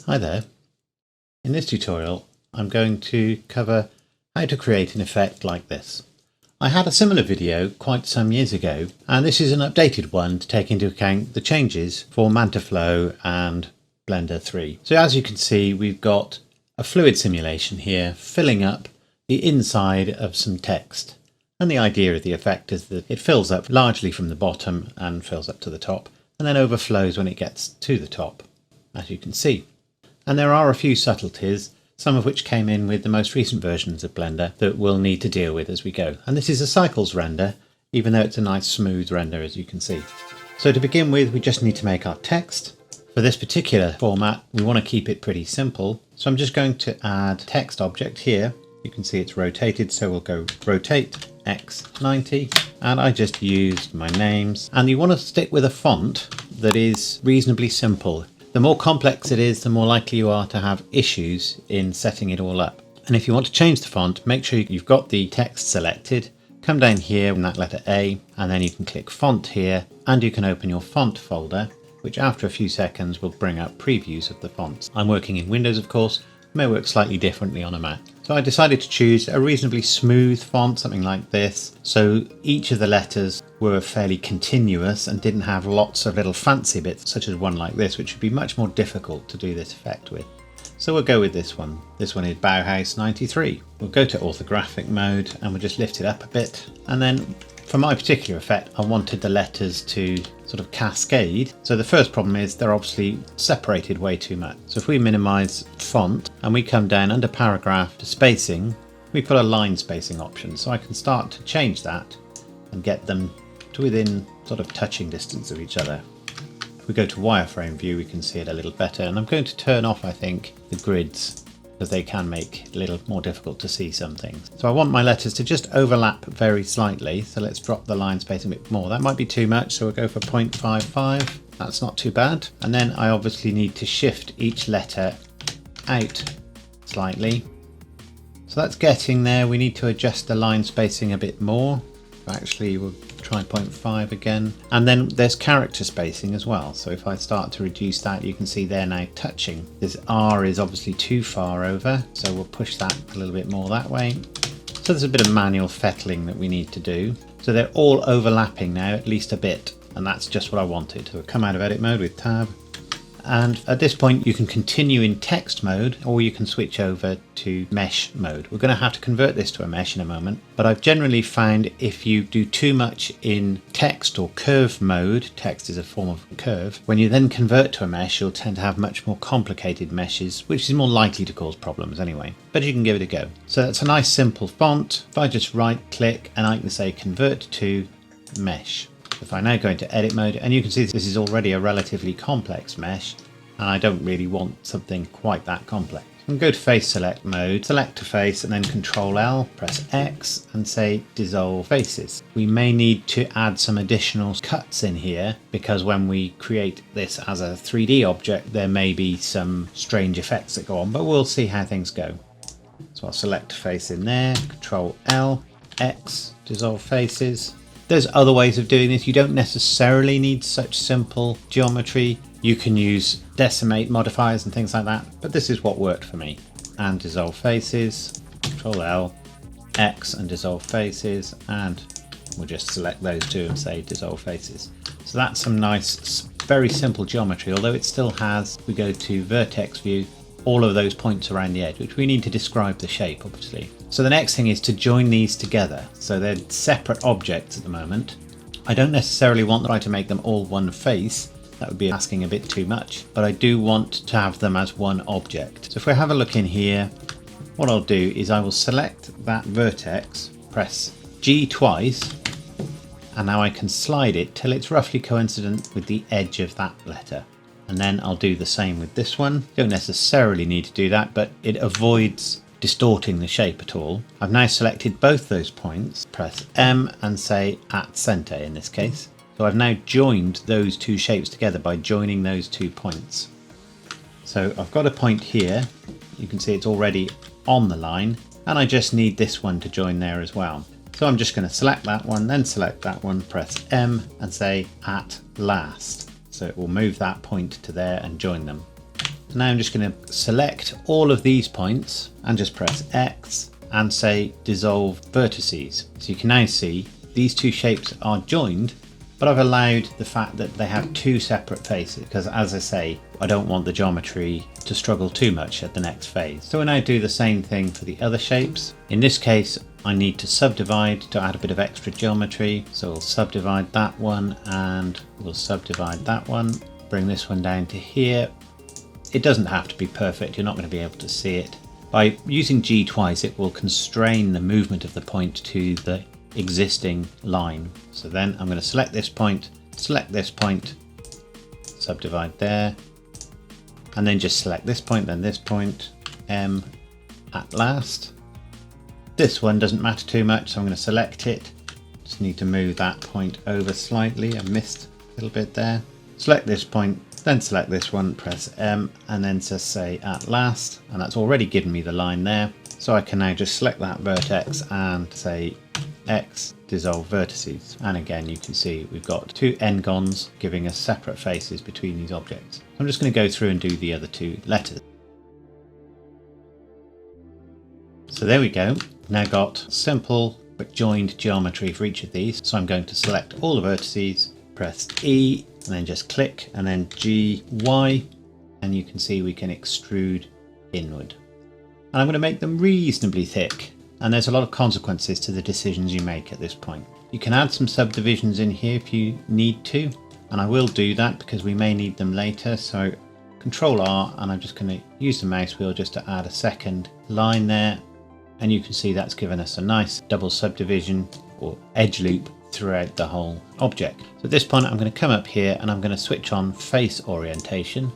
Hi there. In this tutorial I'm going to cover how to create an effect like this. I had a similar video quite some years ago, and this is an updated one to take into account the changes for Mantaflow and Blender 3. So as you can see, we've got a fluid simulation here filling up the inside of some text. And the idea of the effect is that it fills up largely from the bottom and fills up to the top, and then overflows when it gets to the top, as you can see. And there are a few subtleties, some of which came in with the most recent versions of Blender, that we'll need to deal with as we go. And this is a cycles render, even though it's a nice smooth render, as you can see. So to begin with, we just need to make our text. For this particular format, we want to keep it pretty simple. So I'm just going to add text object here. You can see it's rotated, so we'll go rotate X 90. And I just used my names. And you want to stick with a font that is reasonably simple. The more complex it is, the more likely you are to have issues in setting it all up. And if you want to change the font, make sure you've got the text selected. Come down here in that letter A, and then you can click font here, and you can open your font folder, which after a few seconds will bring up previews of the fonts. I'm working in Windows, of course. It may work slightly differently on a Mac. So I decided to choose a reasonably smooth font, something like this. So each of the letters were fairly continuous and didn't have lots of little fancy bits, such as one like this, which would be much more difficult to do this effect with. So we'll go with this one. This one is Bauhaus 93. We'll go to orthographic mode and we'll just lift it up a bit. And then for my particular effect, I wanted the letters to sort of cascade. So the first problem is they're obviously separated way too much. So if we minimize font and we come down under paragraph to spacing, we put a line spacing option. So I can start to change that and get them to within sort of touching distance of each other. If we go to wireframe view, we can see it a little better. And I'm going to turn off, I think, the grids, because they can make it a little more difficult to see some things. So I want my letters to just overlap very slightly. So let's drop the line spacing a bit more. That might be too much, so we'll go for 0.55. That's not too bad. And then I obviously need to shift each letter out slightly. So that's getting there. We need to adjust the line spacing a bit more. Actually, we'll try 0.5 again. And then there's character spacing as well. So if I start to reduce that, you can see they're now touching. This R is obviously too far over, so we'll push that a little bit more that way. So there's a bit of manual fettling that we need to do. So they're all overlapping now, at least a bit. And that's just what I wanted. So we'll come out of edit mode with tab. And at this point you can continue in text mode, or you can switch over to mesh mode. We're going to have to convert this to a mesh in a moment, but I've generally found if you do too much in text or curve mode, text is a form of curve, when you then convert to a mesh you'll tend to have much more complicated meshes, which is more likely to cause problems anyway, but you can give it a go. So that's a nice simple font. If I just right click and I can say convert to mesh. If I now go into edit mode, and you can see this is already a relatively complex mesh, and I don't really want something quite that complex. I'm going to go to face select mode, select a face, and then Control L, press X, and say dissolve faces. We may need to add some additional cuts in here, because when we create this as a 3D object, there may be some strange effects that go on, but we'll see how things go. So I'll select a face in there, Control L, X, dissolve faces. There's other ways of doing this. You don't necessarily need such simple geometry. You can use decimate modifiers and things like that, but this is what worked for me. And dissolve faces, Control L, X and dissolve faces, and we'll just select those two and say dissolve faces. So that's some nice, very simple geometry, although it still has, we go to vertex view, all of those points around the edge, which we need to describe the shape, obviously. So the next thing is to join these together. So they're separate objects at the moment. I don't necessarily want to try to make them all one face. That would be asking a bit too much, but I do want to have them as one object. So if we have a look in here, what I'll do is I will select that vertex, press G twice, and now I can slide it till it's roughly coincident with the edge of that letter. And then I'll do the same with this one. You don't necessarily need to do that, but it avoids distorting the shape at all. I've now selected both those points, press M and say at center in this case. So I've now joined those two shapes together by joining those 2 points. So I've got a point here. You can see it's already on the line, and I just need this one to join there as well. So I'm just going to select that one, then select that one, press M and say at last. So it will move that point to there and join them. So now I'm just going to select all of these points and just press X and say dissolve vertices. So you can now see these two shapes are joined, but I've allowed the fact that they have two separate faces because, as I say, I don't want the geometry to struggle too much at the next phase. So we'll now do the same thing for the other shapes. In this case, I need to subdivide to add a bit of extra geometry. So we'll subdivide that one and we'll subdivide that one. Bring this one down to here. It doesn't have to be perfect. You're not going to be able to see it. By using G twice, it will constrain the movement of the point to the existing line. So then I'm going to select this point, subdivide there, and then just select this point, then this point, M at last. This one doesn't matter too much, so I'm going to select it. Just need to move that point over slightly. I missed a little bit there. Select this point, then select this one, press M, and then just say at last, and that's already given me the line there. So I can now just select that vertex and say X dissolve vertices, and again you can see we've got two n-gons giving us separate faces between these objects. I'm just going to go through and do the other two letters. So there we go. Now got simple but joined geometry for each of these. So I'm going to select all the vertices, press E, and then just click, and then G, Y, and you can see we can extrude inward. And I'm going to make them reasonably thick. And there's a lot of consequences to the decisions you make at this point. You can add some subdivisions in here if you need to, and I will do that because we may need them later. So Control R, and I'm just going to use the mouse wheel just to add a second line there, and you can see that's given us a nice double subdivision or edge loop throughout the whole object. So at this point I'm going to come up here and I'm going to switch on face orientation.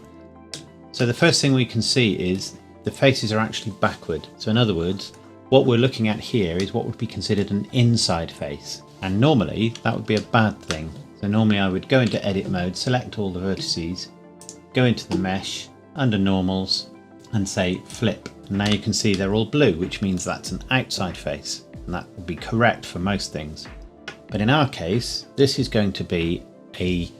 So the first thing we can see is the faces are actually backward. So in other words, what we're looking at here is what would be considered an inside face, and normally that would be a bad thing. So normally I would go into edit mode, select all the vertices, go into the mesh, under normals, and say flip. And now you can see they're all blue, which means that's an outside face, and that would be correct for most things. But in our case, this is going to be a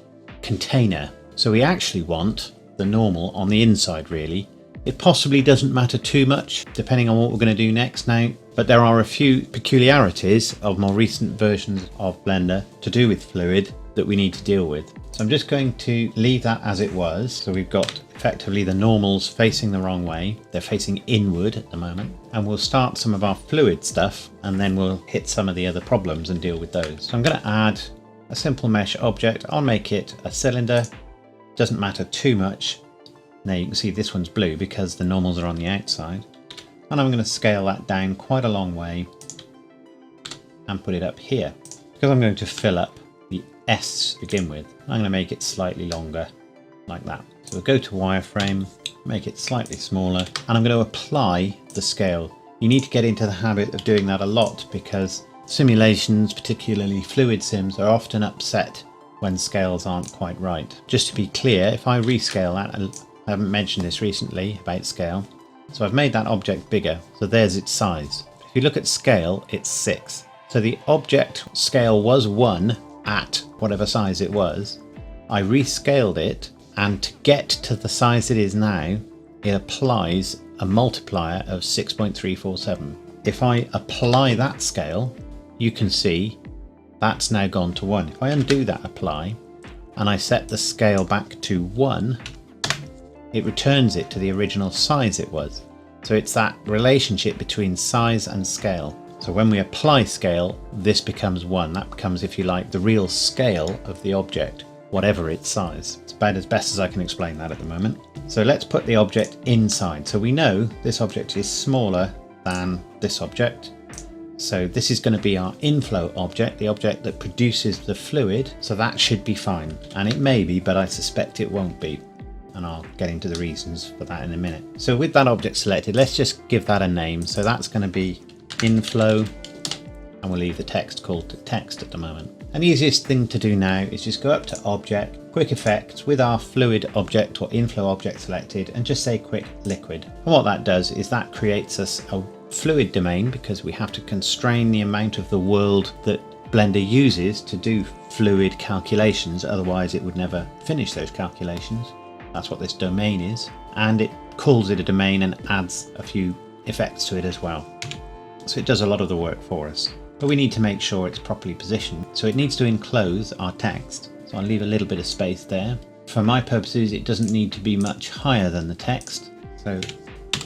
container. So we actually want the normal on the inside really. It possibly doesn't matter too much, depending on what we're going to do next now, but there are a few peculiarities of more recent versions of Blender to do with Fluid that we need to deal with. So I'm just going to leave that as it was. So we've got effectively the normals facing the wrong way. They're facing inward at the moment. And we'll start some of our Fluid stuff, and then we'll hit some of the other problems and deal with those. So I'm going to add a simple mesh object. I'll make it a cylinder. Doesn't matter too much. Now you can see this one's blue because the normals are on the outside, and I'm going to scale that down quite a long way and put it up here because I'm going to fill up the S to begin with. I'm going to make it slightly longer like that. So we'll go to wireframe, make it slightly smaller, and I'm going to apply the scale. You need to get into the habit of doing that a lot because simulations, particularly Fluid sims, are often upset when scales aren't quite right. Just to be clear, if I rescale that, I haven't mentioned this recently about scale. So I've made that object bigger. So there's its size. If you look at scale, it's 6. So the object scale was 1 at whatever size it was. I rescaled it, and to get to the size it is now, it applies a multiplier of 6.347. If I apply that scale, you can see that's now gone to 1. If I undo that apply and I set the scale back to 1, it returns it to the original size it was. So it's that relationship between size and scale. So when we apply scale, this becomes 1. That becomes, if you like, the real scale of the object, whatever its size. It's about as best as I can explain that at the moment. So let's put the object inside. So we know this object is smaller than this object. So this is going to be our inflow object, the object that produces the fluid. So that should be fine. And it may be, but I suspect it won't be. And I'll get into the reasons for that in a minute. So with that object selected, let's just give that a name. So that's going to be inflow, and we'll leave the text called text at the moment. And the easiest thing to do now is just go up to Object, Quick Effects with our Fluid object or inflow object selected, and just say Quick Liquid. And what that does is that creates us a fluid domain because we have to constrain the amount of the world that Blender uses to do fluid calculations, otherwise it would never finish those calculations. That's what this domain is. and it calls it a domain and adds a few effects to it as well. So it does a lot of the work for us. But we need to make sure it's properly positioned. So it needs to enclose our text. So I'll leave a little bit of space there. For my purposes, it doesn't need to be much higher than the text. So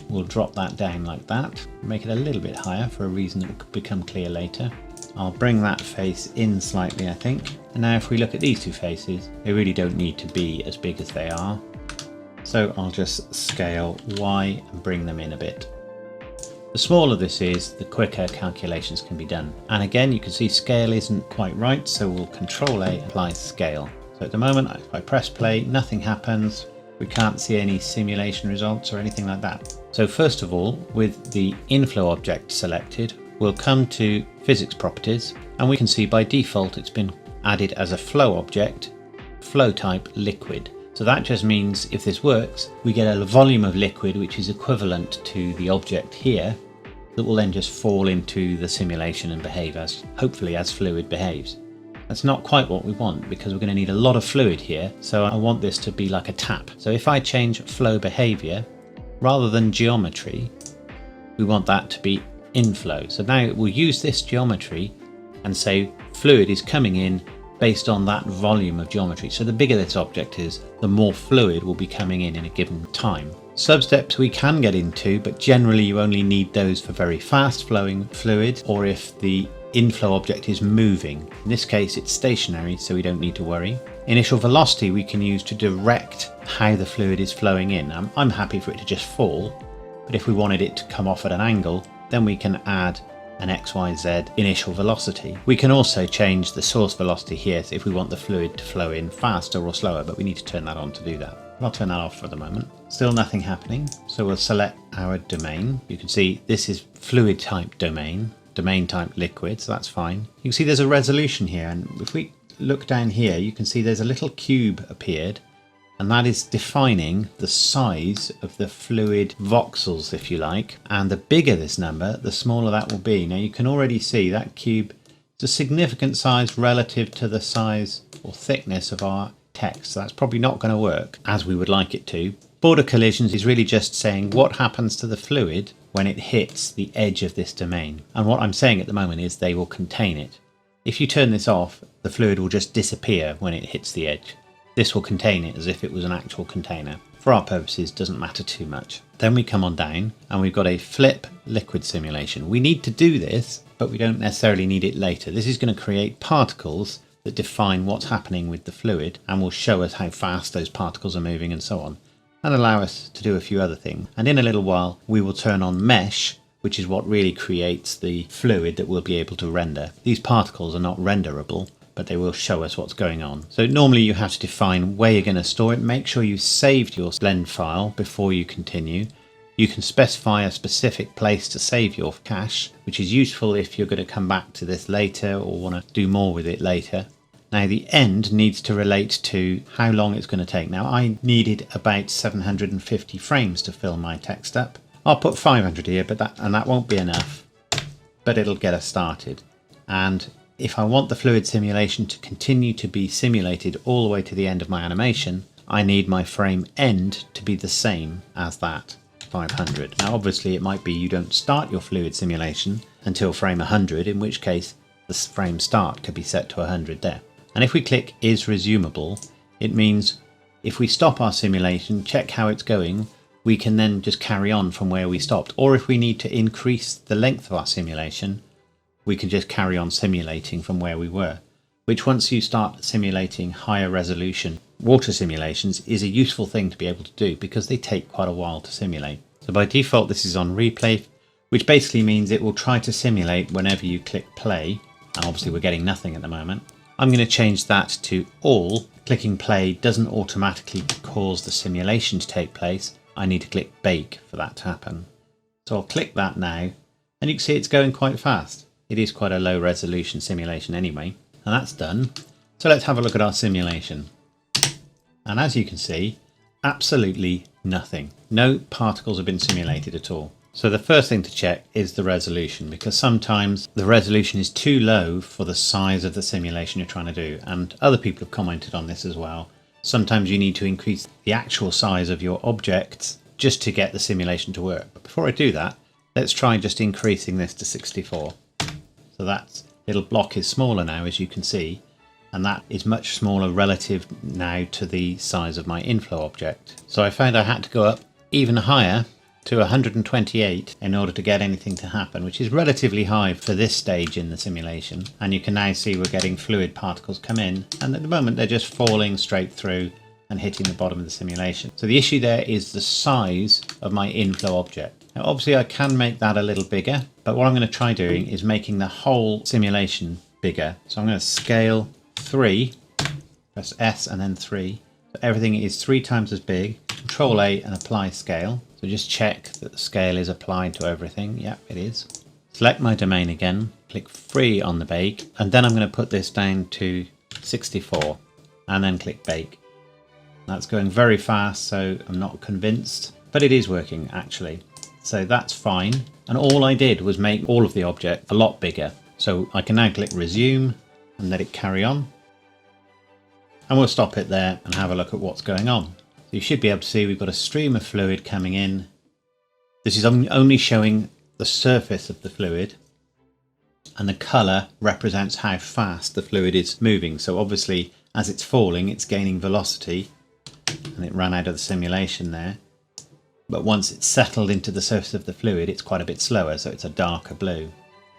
we'll drop that down like that. Make it a little bit higher for a reason that will become clear later. I'll bring that face in slightly, I think. And now if we look at these two faces, they really don't need to be as big as they are. So I'll just scale Y and bring them in a bit. The smaller this is, the quicker calculations can be done. And again, you can see scale isn't quite right, so we'll Control A, apply scale. So at the moment, if I press play, nothing happens. We can't see any simulation results or anything like that. So first of all, with the inflow object selected, we'll come to physics properties, and we can see by default it's been added as a flow object, flow type liquid. So that just means if this works, we get a volume of liquid which is equivalent to the object here that will then just fall into the simulation and behave as, hopefully, as fluid behaves. That's not quite what we want because we're going to need a lot of fluid here, so I want this to be like a tap. So if I change flow behavior, rather than geometry, we want that to be inflow. So now we'll use this geometry and say fluid is coming in based on that volume of geometry. So the bigger this object is, the more fluid will be coming in a given time. Substeps we can get into, but generally you only need those for very fast flowing fluid or if the inflow object is moving. In this case it's stationary, so we don't need to worry. Initial velocity we can use to direct how the fluid is flowing in. I'm happy for it to just fall, but if we wanted it to come off at an angle, then we can add an XYZ initial velocity. We can also change the source velocity here if we want the fluid to flow in faster or slower, but we need to turn that on to do that. I'll turn that off for the moment. Still nothing happening, so we'll select our domain. You can see this is fluid type domain type liquid, so that's fine. You can see there's a resolution here, and if we look down here, you can see there's a little cube appeared, and that is defining the size of the fluid voxels, if you like. And the bigger this number, the smaller that will be. Now you can already see that cube is a significant size relative to the size or thickness of our text. So that's probably not going to work as we would like it to. Border collisions is really just saying what happens to the fluid when it hits the edge of this domain. And what I'm saying at the moment is they will contain it. If you turn this off, the fluid will just disappear when it hits the edge. This will contain it as if it was an actual container. For our purposes, doesn't matter too much. Then we come on down and we've got a flip liquid simulation. We need to do this, but we don't necessarily need it later. This is going to create particles that define what's happening with the fluid and will show us how fast those particles are moving and so on, and allow us to do a few other things. And in a little while, we will turn on mesh, which is what really creates the fluid that we'll be able to render. These particles are not renderable, but they will show us what's going on. So normally you have to define where you're going to store it. Make sure you've saved your blend file before you continue. You can specify a specific place to save your cache, which is useful if you're going to come back to this later or want to do more with it later. Now the end needs to relate to how long it's going to take. Now I needed about 750 frames to fill my text up. I'll put 500 here, but that won't be enough, but it'll get us started. And if I want the fluid simulation to continue to be simulated all the way to the end of my animation, I need my frame end to be the same as that, 500. Now obviously it might be you don't start your fluid simulation until frame 100, in which case the frame start could be set to 100 there. And if we click is resumable, it means if we stop our simulation, check how it's going, we can then just carry on from where we stopped. Or if we need to increase the length of our simulation, we can just carry on simulating from where we were, which once you start simulating higher resolution water simulations is a useful thing to be able to do because they take quite a while to simulate. So by default this is on replay, which basically means it will try to simulate whenever you click play, and obviously we're getting nothing at the moment. I'm going to change that to all. Clicking play doesn't automatically cause the simulation to take place. I need to click bake for that to happen. So I'll click that now, and you can see it's going quite fast. It is quite a low resolution simulation anyway, and that's done. So let's have a look at our simulation. And as you can see, absolutely nothing. No particles have been simulated at all. So the first thing to check is the resolution, because sometimes the resolution is too low for the size of the simulation you're trying to do. And other people have commented on this as well. Sometimes you need to increase the actual size of your objects just to get the simulation to work. But before I do that, let's try just increasing this to 64. So that little block is smaller now, as you can see, and that is much smaller relative now to the size of my inflow object. So I found I had to go up even higher to 128 in order to get anything to happen, which is relatively high for this stage in the simulation. And you can now see we're getting fluid particles come in, and at the moment they're just falling straight through and hitting the bottom of the simulation. So the issue there is the size of my inflow object. Now obviously I can make that a little bigger, but what I'm going to try doing is making the whole simulation bigger. So I'm going to scale 3, press S and then 3. So everything is 3 times as big. Control A and apply scale. So just check that the scale is applied to everything. Yep, it is. Select my domain again, click free on the bake, and then I'm going to put this down to 64 and then click bake. That's going very fast, so I'm not convinced, but it is working actually. So that's fine. And all I did was make all of the object a lot bigger. So I can now click resume and let it carry on. And we'll stop it there and have a look at what's going on. So you should be able to see we've got a stream of fluid coming in. This is only showing the surface of the fluid, and the colour represents how fast the fluid is moving. So obviously as it's falling, it's gaining velocity, and it ran out of the simulation there. But once it's settled into the surface of the fluid, it's quite a bit slower, so it's a darker blue.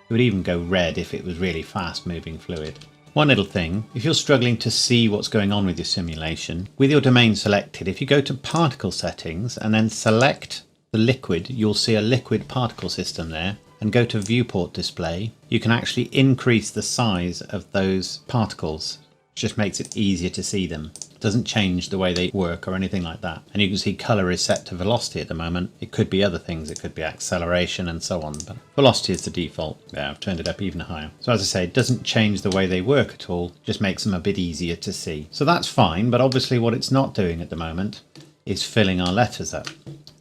It would even go red if it was really fast moving fluid. One little thing, if you're struggling to see what's going on with your simulation, with your domain selected, if you go to particle settings and then select the liquid, you'll see a liquid particle system there, and go to viewport display, you can actually increase the size of those particles. It just makes it easier to see them. It doesn't change the way they work or anything like that. And you can see color is set to velocity at the moment. It could be other things, it could be acceleration and so on, but velocity is the default. Yeah, I've turned it up even higher. So as I say, it doesn't change the way they work at all, just makes them a bit easier to see. So that's fine, but obviously what it's not doing at the moment is filling our letters up.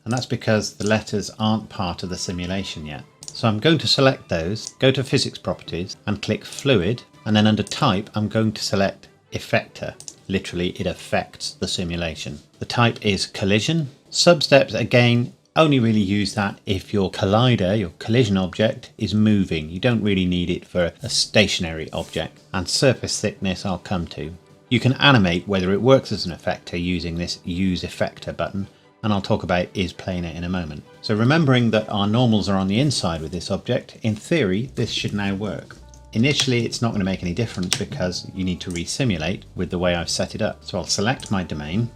And that's because the letters aren't part of the simulation yet. So I'm going to select those, go to physics properties and click fluid, and then under type I'm going to select effector. Literally it affects the simulation. The type is collision. Substeps again only really use that if your collider, your collision object, is moving. You don't really need it for a stationary object. And surface thickness I'll come to. You can animate whether it works as an effector using this use effector button, and I'll talk about isPlanar in a moment. So remembering that our normals are on the inside with this object, in theory this should now work. Initially it's not going to make any difference because you need to resimulate with the way I've set it up. So I'll select my domain,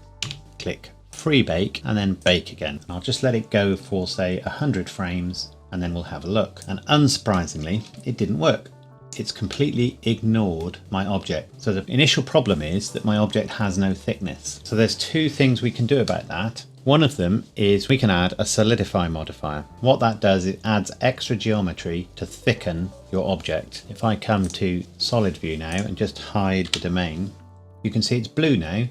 click free bake and then bake again. And I'll just let it go for say 100 frames and then we'll have a look. And unsurprisingly, it didn't work. It's completely ignored my object. So the initial problem is that my object has no thickness. So there's two things we can do about that. One of them is we can add a solidify modifier. What that does, it adds extra geometry to thicken your object. If I come to solid view now and just hide the domain, you can see it's blue now,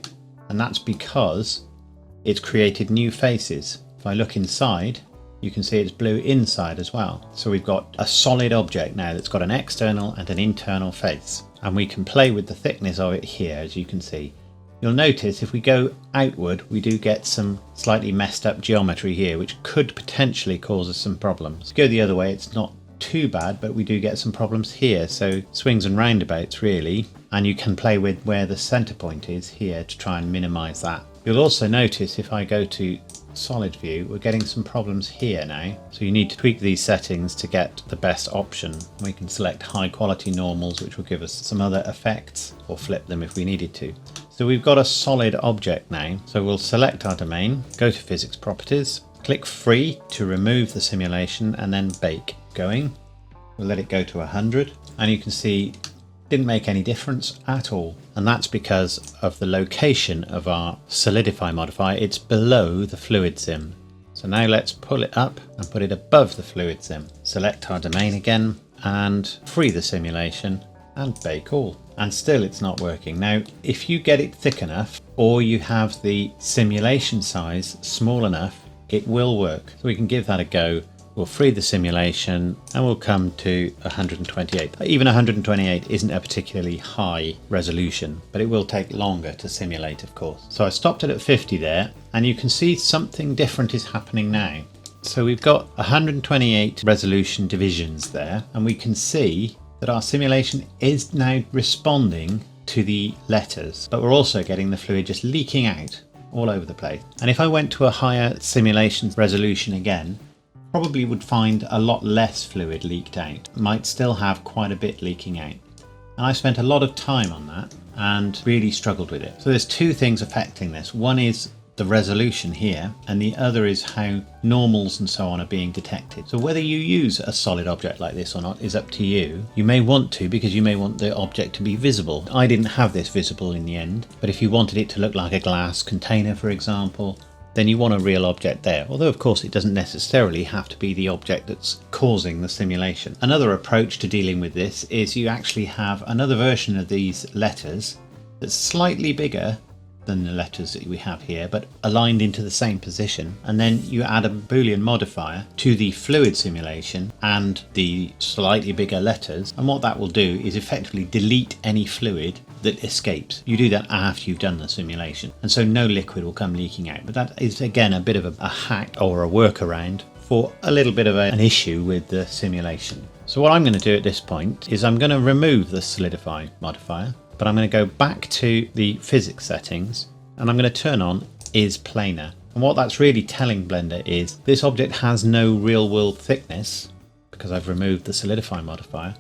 and that's because it's created new faces. If I look inside, you can see it's blue inside as well. So we've got a solid object now that's got an external and an internal face, and we can play with the thickness of it here, as you can see. You'll notice if we go outward, we do get some slightly messed up geometry here, which could potentially cause us some problems. Go the other way, it's not too bad, but we do get some problems here. So swings and roundabouts really, and you can play with where the center point is here to try and minimize that. You'll also notice if I go to solid view, we're getting some problems here now. So you need to tweak these settings to get the best option. We can select high quality normals, which will give us some other effects, or flip them if we needed to. So we've got a solid object now. So we'll select our domain, go to physics properties, click free to remove the simulation and then bake going. We'll let it go to 100 and you can see it didn't make any difference at all. And that's because of the location of our solidify modifier. It's below the fluid sim. So now let's pull it up and put it above the fluid sim. Select our domain again and free the simulation and bake all. And still it's not working. Now, if you get it thick enough or you have the simulation size small enough, it will work. So we can give that a go We'll free the simulation and we'll come to 128. Even 128 isn't a particularly high resolution, but it will take longer to simulate, of course. So I stopped it at 50 there, and you can see something different is happening now. So we've got 128 resolution divisions there, and we can see that our simulation is now responding to the letters, but we're also getting the fluid just leaking out all over the place. And if I went to a higher simulation resolution again, probably would find a lot less fluid leaked out. Might still have quite a bit leaking out. And I spent a lot of time on that and really struggled with it. So there's two things affecting this. One is the resolution here, and the other is how normals and so on are being detected. So whether you use a solid object like this or not is up to you. You may want to, because you may want the object to be visible. I didn't have this visible in the end, but if you wanted it to look like a glass container, for example, then you want a real object there. Although of course it doesn't necessarily have to be the object that's causing the simulation. Another approach to dealing with this is you actually have another version of these letters that's slightly bigger than the letters that we have here, but aligned into the same position, and then you add a Boolean modifier to the fluid simulation and the slightly bigger letters, and what that will do is effectively delete any fluid that escapes. You do that after you've done the simulation, and so no liquid will come leaking out. But that is again a bit of a hack or a workaround for a little bit of an issue with the simulation. So what I'm going to do at this point is I'm going to remove the solidify modifier, but I'm going to go back to the physics settings and I'm going to turn on is planar. And what that's really telling Blender is this object has no real world thickness because I've removed the solidify modifier,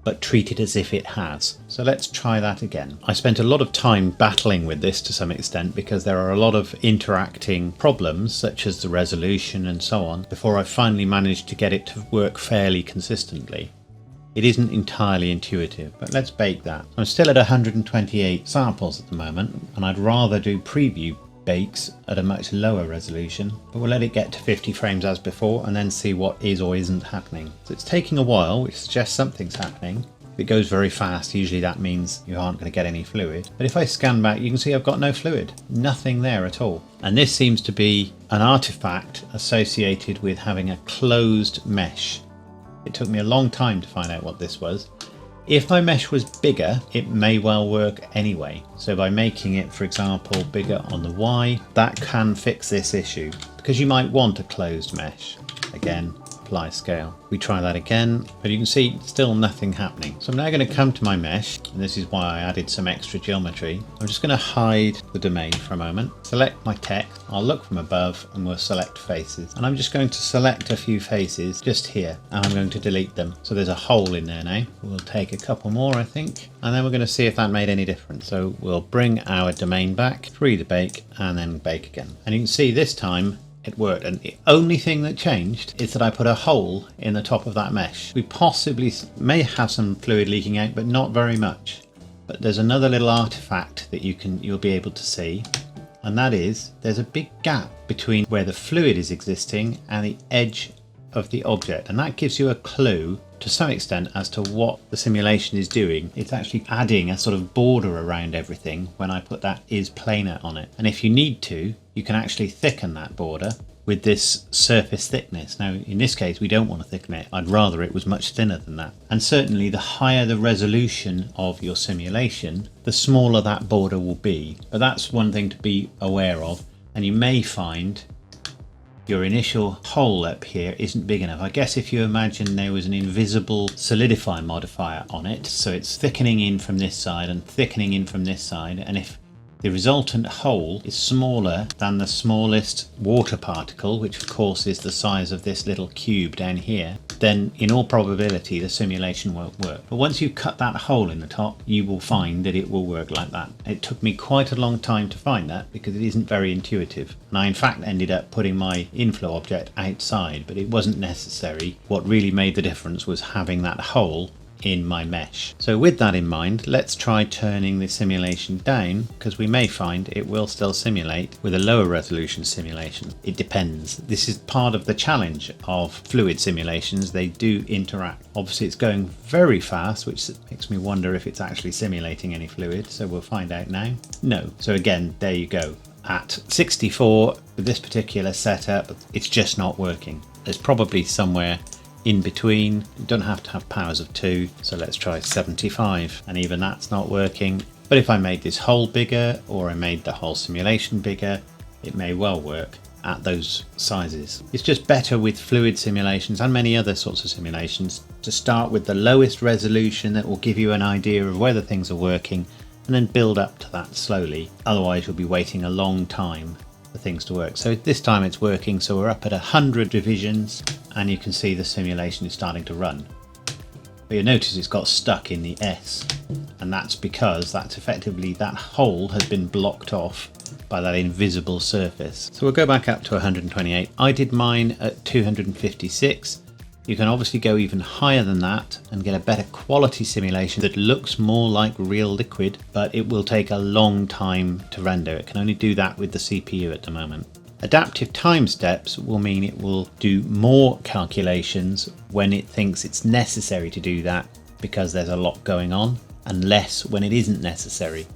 but treat it as if it has. So let's try that again. I spent a lot of time battling with this to some extent because there are a lot of interacting problems such as the resolution and so on before I finally managed to get it to work fairly consistently. It isn't entirely intuitive, but let's bake that. I'm still at 128 samples at the moment, and I'd rather do preview bakes at a much lower resolution, but we'll let it get to 50 frames as before and then see what is or isn't happening. So it's taking a while, which suggests something's happening. If it goes very fast, usually that means you aren't going to get any fluid. But if I scan back, you can see I've got no fluid, nothing there at all. And this seems to be an artifact associated with having a closed mesh. It took me a long time to find out what this was. If my mesh was bigger, it may well work anyway. So by making it, for example, bigger on the Y, that can fix this issue because you might want a closed mesh. Again, apply scale. We try that again, but you can see still nothing happening. So I'm now going to come to my mesh, and this is why I added some extra geometry. I'm just going to hide the domain for a moment, select my text, I'll look from above and we'll select faces. And I'm just going to select a few faces just here, and I'm going to delete them. So there's a hole in there now. We'll take a couple more, I think, and then we're going to see if that made any difference. So we'll bring our domain back, free the bake, and then bake again. And you can see this time it worked, and the only thing that changed is that I put a hole in the top of that mesh. We possibly may have some fluid leaking out, but not very much. But there's another little artifact that you'll be able to see, and that is there's a big gap between where the fluid is existing and the edge of the object, and that gives you a clue to some extent as to what the simulation is doing. It's actually adding a sort of border around everything when I put that is planar on it. And if you need to, you can actually thicken that border with this surface thickness. Now in this case we don't want to thicken it, I'd rather it was much thinner than that. And certainly the higher the resolution of your simulation, the smaller that border will be. But that's one thing to be aware of, and you may find your initial hole up here isn't big enough. I guess if you imagine there was an invisible solidify modifier on it, so it's thickening in from this side and thickening in from this side, and if the resultant hole is smaller than the smallest water particle, which of course is the size of this little cube down here, then in all probability the simulation won't work. But once you cut that hole in the top, you will find that it will work like that. It took me quite a long time to find that because it isn't very intuitive. And I in fact ended up putting my inflow object outside, but it wasn't necessary. What really made the difference was having that hole in my mesh. So with that in mind, let's try turning the simulation down, because we may find it will still simulate with a lower resolution simulation. It depends. This is part of the challenge of fluid simulations. They do interact. Obviously it's going very fast, which makes me wonder if it's actually simulating any fluid, so we'll find out now. No. So again, there you go. At 64 with this particular setup, it's just not working. There's probably somewhere in between. You don't have to have powers of 2, so let's try 75, and even that's not working. But if I made this hole bigger, or I made the whole simulation bigger, it may well work at those sizes. It's just better with fluid simulations and many other sorts of simulations to start with the lowest resolution that will give you an idea of whether things are working, and then build up to that slowly. Otherwise you'll be waiting a long time for things to work. So this time it's working, so we're up at 100 divisions, and you can see the simulation is starting to run. But you'll notice it's got stuck in the S, and that's because that's effectively that hole has been blocked off by that invisible surface. So we'll go back up to 128. I did mine at 256. You can obviously go even higher than that and get a better quality simulation that looks more like real liquid, but it will take a long time to render. It can only do that with the CPU at the moment. Adaptive time steps will mean it will do more calculations when it thinks it's necessary to do that because there's a lot going on, and less when it isn't necessary.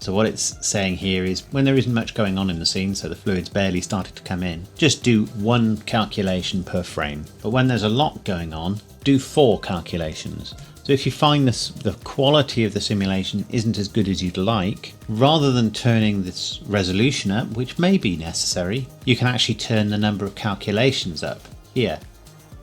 So what it's saying here is when there isn't much going on in the scene, so the fluid's barely started to come in, just do 1 calculation per frame. But when there's a lot going on, do 4 calculations. So if you find the quality of the simulation isn't as good as you'd like, rather than turning this resolution up, which may be necessary, you can actually turn the number of calculations up here.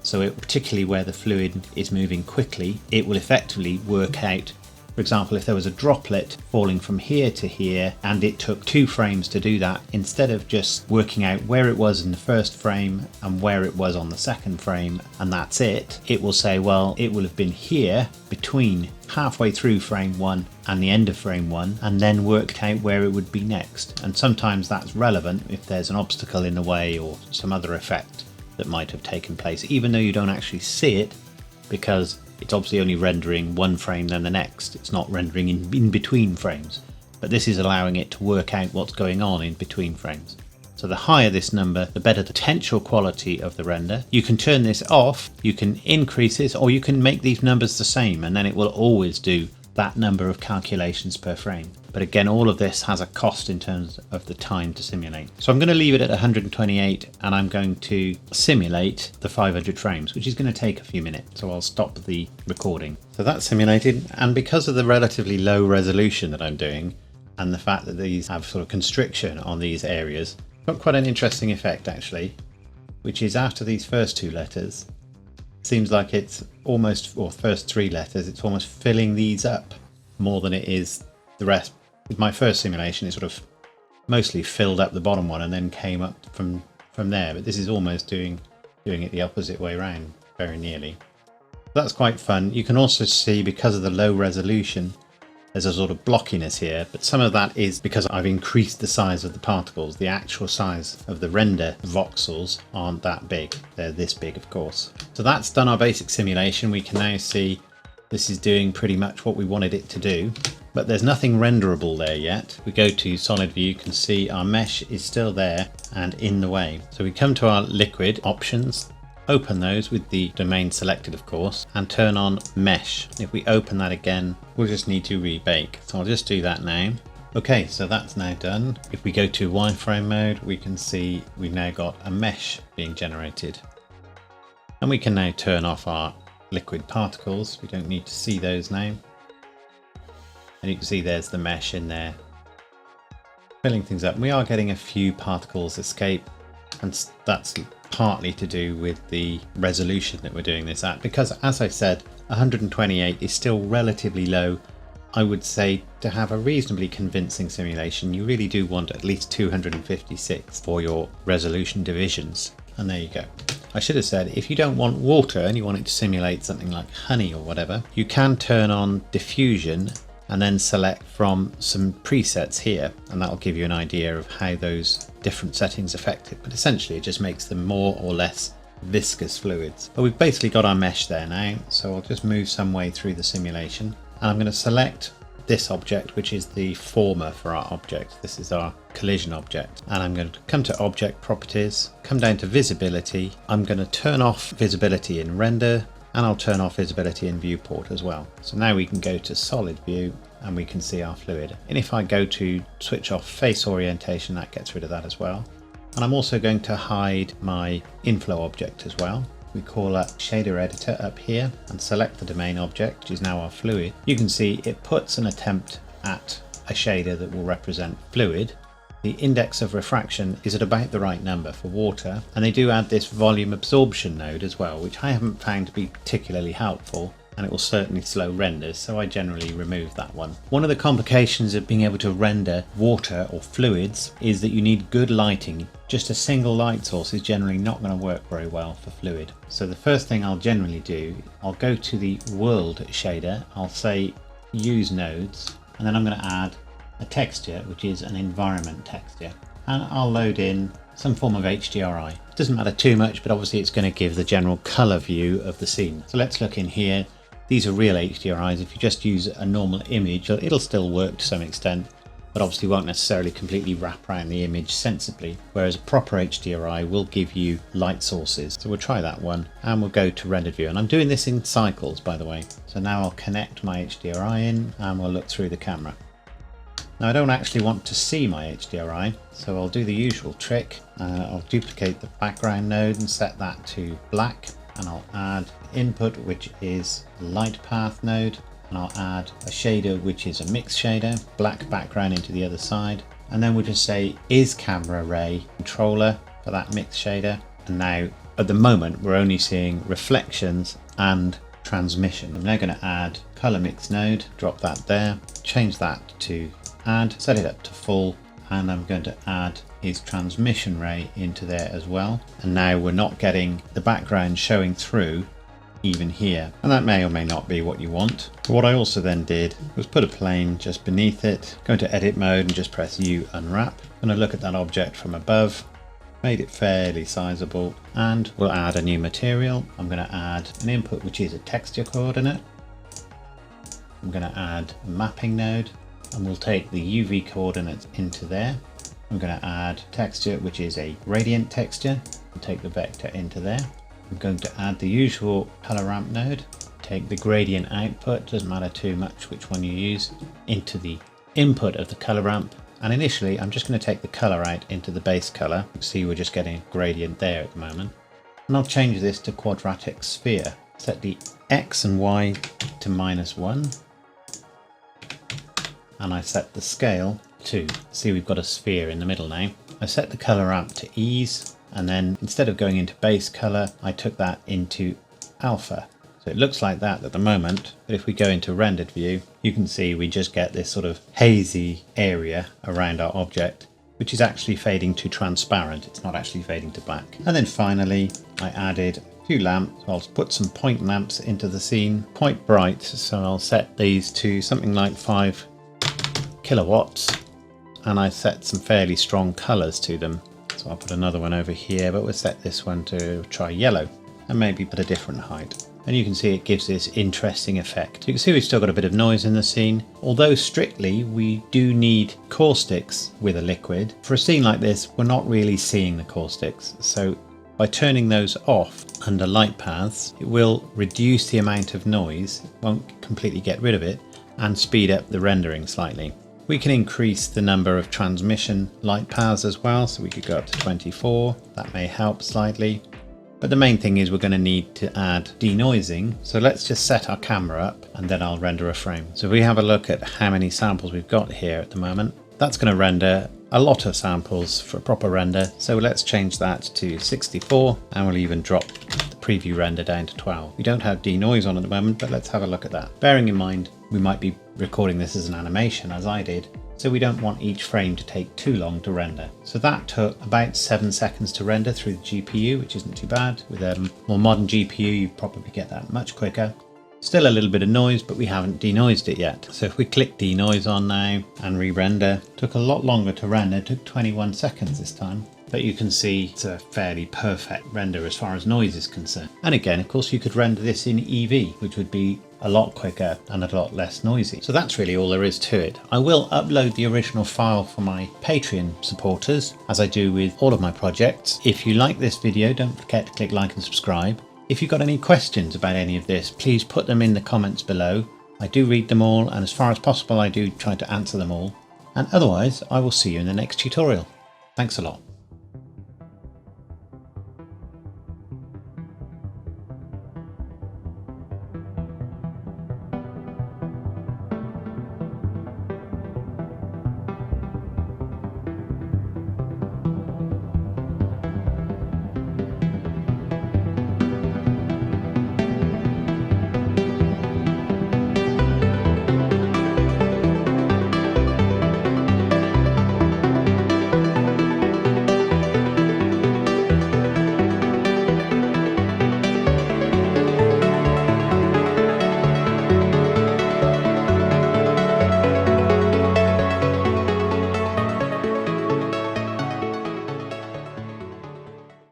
So particularly where the fluid is moving quickly, it will effectively work out. For example, if there was a droplet falling from here to here and it took 2 frames to do that, instead of just working out where it was in the first frame and where it was on the second frame and that's it, it will say, well, it will have been here between halfway through frame 1 and the end of frame 1, and then worked out where it would be next. And sometimes that's relevant if there's an obstacle in the way or some other effect that might have taken place, even though you don't actually see it, because it's obviously only rendering 1 frame then the next. It's not rendering in between frames, but this is allowing it to work out what's going on in between frames. So the higher this number, the better the potential quality of the render. You can turn this off, you can increase this, or you can make these numbers the same, and then it will always do that number of calculations per frame. But again, all of this has a cost in terms of the time to simulate. So I'm going to leave it at 128, and I'm going to simulate the 500 frames, which is going to take a few minutes. So I'll stop the recording. So that's simulated, and because of the relatively low resolution that I'm doing, and the fact that these have sort of constriction on these areas, got quite an interesting effect actually, which is after these first 2 letters, seems like it's almost, or first 3 letters, it's almost filling these up more than it is the rest. With my first simulation, it sort of mostly filled up the bottom one and then came up from there, but this is almost doing it the opposite way around, very nearly. That's quite fun. You can also see, because of the low resolution, there's a sort of blockiness here, but some of that is because I've increased the size of the particles. The actual size of the render voxels aren't that big. They're this big, of course. So that's done our basic simulation. We can now see this is doing pretty much what we wanted it to do, but there's nothing renderable there yet. We go to solid view, you can see our mesh is still there and in the way. So we come to our liquid options, open those with the domain selected, of course, and turn on mesh. If we open that again, we'll just need to rebake. So I'll just do that now. Okay, so that's now done. If we go to wireframe mode, we can see we've now got a mesh being generated. And we can now turn off our liquid particles. We don't need to see those now. And you can see there's the mesh in there, filling things up. We are getting a few particles escape, and that's partly to do with the resolution that we're doing this at, because as I said, 128 is still relatively low. I would say to have a reasonably convincing simulation, you really do want at least 256 for your resolution divisions. And there you go. I should have said, if you don't want water and you want it to simulate something like honey or whatever, you can turn on diffusion and then select from some presets here, and that'll give you an idea of how those different settings affect it. But essentially it just makes them more or less viscous fluids. But we've basically got our mesh there now, so I'll just move some way through the simulation, and I'm going to select this object, which is the former for our object. This is our collision object, and I'm going to come to object properties, come down to visibility. I'm going to turn off visibility in render, and I'll turn off visibility in viewport as well. So now we can go to solid view and we can see our fluid. And if I go to switch off face orientation, that gets rid of that as well. And I'm also going to hide my inflow object as well. We call up shader editor up here and select the domain object, which is now our fluid. You can see it puts an attempt at a shader that will represent fluid. The index of refraction is at about the right number for water, and they do add this volume absorption node as well, which I haven't found to be particularly helpful, and it will certainly slow renders, so I generally remove that one. One of the complications of being able to render water or fluids is that you need good lighting. Just a single light source is generally not going to work very well for fluid. So the first thing I'll generally do, I'll go to the world shader, I'll say use nodes, and then I'm going to add a texture, which is an environment texture, and I'll load in some form of HDRI. It doesn't matter too much, but obviously it's going to give the general color view of the scene. So let's look in here. These are real HDRIs. If you just use a normal image, it'll still work to some extent, but obviously won't necessarily completely wrap around the image sensibly, whereas a proper HDRI will give you light sources. So we'll try that one, and we'll go to rendered view. And I'm doing this in cycles, by the way. So now I'll connect my HDRI in, and we'll look through the camera. Now I don't actually want to see my HDRI, so I'll do the usual trick. I'll duplicate the background node and set that to black, and I'll add input, which is light path node, and I'll add a shader, which is a mix shader, black background into the other side, and then we'll just say is camera ray controller for that mix shader. And now at the moment we're only seeing reflections and transmission. I'm now going to add color mix node, drop that there, change that to add, set it up to full, and I'm going to add his transmission ray into there as well. And now we're not getting the background showing through even here, and that may or may not be what you want. But what I also then did was put a plane just beneath it, go into edit mode and just press U unwrap. I'm going to look at that object from above, made it fairly sizable, and we'll add a new material. I'm going to add an input, which is a texture coordinate. I'm going to add a mapping node, and we'll take the UV coordinates into there. I'm going to add texture, which is a gradient texture, and take the vector into there. I'm going to add the usual color ramp node, take the gradient output, doesn't matter too much which one you use, into the input of the color ramp. And initially I'm just going to take the color out into the base color. You can see we're just getting a gradient there at the moment. And I'll change this to quadratic sphere. Set the X and Y to -1. And I set the scale to, see we've got a sphere in the middle now. I set the color ramp to ease, and then instead of going into base color, I took that into alpha. So it looks like that at the moment, but if we go into rendered view, you can see we just get this sort of hazy area around our object, which is actually fading to transparent. It's not actually fading to black. And then finally, I added 2 lamps. I'll put some point lamps into the scene, quite bright. So I'll set these to something like 5 kilowatts, and I set some fairly strong colors to them. So I'll put another one over here, but we'll set this one to try yellow and maybe at a different height. And you can see it gives this interesting effect. You can see we've still got a bit of noise in the scene. Although strictly we do need caustics with a liquid. For a scene like this, we're not really seeing the caustics. So by turning those off under light paths, it will reduce the amount of noise, won't completely get rid of it, and speed up the rendering slightly. We can increase the number of transmission light paths as well, so we could go up to 24. That may help slightly. But the main thing is we're going to need to add denoising. So let's just set our camera up and then I'll render a frame. So if we have a look at how many samples we've got here at the moment, that's going to render a lot of samples for a proper render. So let's change that to 64, and we'll even drop the preview render down to 12. We don't have denoise on at the moment, but let's have a look at that. Bearing in mind, we might be recording this as an animation, as I did, so we don't want each frame to take too long to render. So that took about 7 seconds to render through the GPU, which isn't too bad. With a more modern GPU, you probably get that much quicker. Still a little bit of noise, but we haven't denoised it yet. So if we click denoise on now and re-render, took a lot longer to render, it took 21 seconds this time. But you can see it's a fairly perfect render as far as noise is concerned. And again, of course, you could render this in Eevee, which would be a lot quicker and a lot less noisy. So that's really all there is to it. I will upload the original file for my Patreon supporters, as I do with all of my projects. If you like this video, don't forget to click like and subscribe. If you've got any questions about any of this, please put them in the comments below. I do read them all, and as far as possible, I do try to answer them all. And otherwise, I will see you in the next tutorial. Thanks a lot.